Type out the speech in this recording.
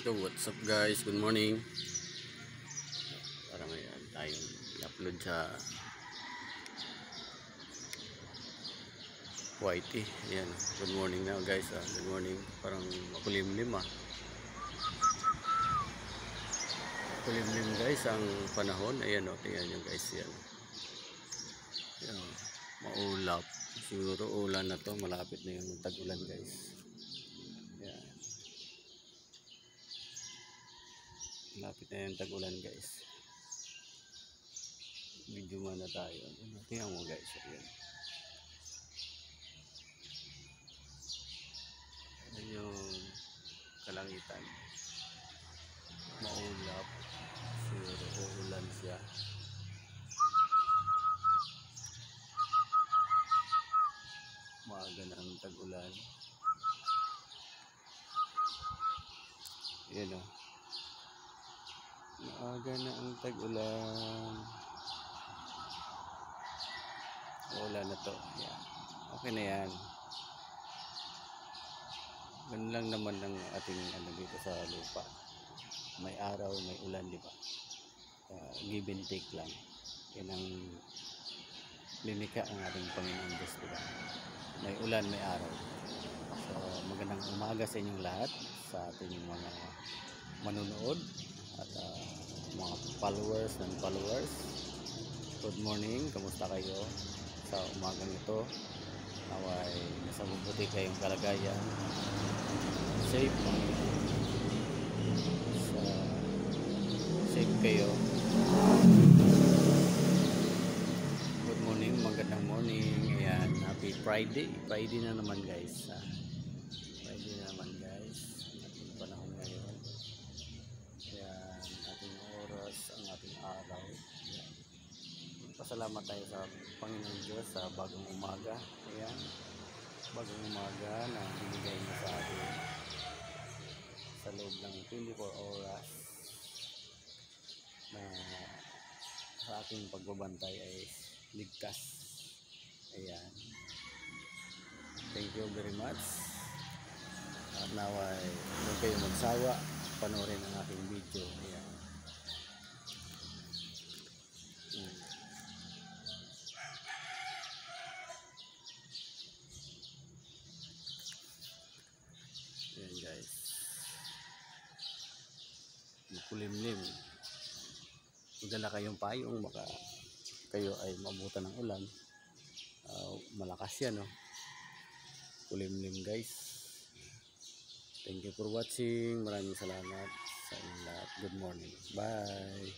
Yo, what's up guys? Good morning. Para ngayon tayong i-upload sa YT. Ayan, good morning na guys. Good morning. Parang makulimlim Makulimlim guys ang panahon. Ayan o, tingnan nyo guys. Yan. Ayan, maulap. Siguro ulan na to. Malapit na yung tag-ulan guys. Ayan. Malapit na yung tag-ulan guys. Video muna tayo. Tingnan mo guys. Ayan. Ayan yung kalangitan. Maulap. Siguro uulan siya. Maaga na ang tag-ulan. Ayan o. Maaga na ang tag-ulan. Wala na to. Yan. Okay na yan. Ganun lang naman ang ating dito sa lupa. May araw, may ulan, di ba? Give and take lang. Yan ang linika ang ating Panginoon Diyos, di ba? May ulan, may araw. So, magandang umaga sa inyong lahat, sa ating mga manunood at mga followers and followers. Good morning, kamusta kayo sa umagang ito? Naway nasa mabuti kayong kalagayan, safe safe kayo. Good morning, magandang morning. Ayan, happy Friday na naman guys. Friday na naman guys, ating panahon ngayon. Ayan, ating oras, ang ating araw. Ayan. Pasalamat tayo sa Panginoon Diyos sa bagong umaga. Ayan, bagong umaga na binigay niya sa atin sa loob ng 24 oras na sa ating pagbabantay ay ligtas. Ayan, thank you very much. At naway huwag kayo magsawa, panoorin ang aking video. Ayan. Ayan guys, makulimlim. Magdala kayong payong, baka kayo ay mabutan ng ulan. Malakas yan, no? Kulimlim guys. Thank you for watching. Maraming salamat sa inyong lahat. Good morning. Bye.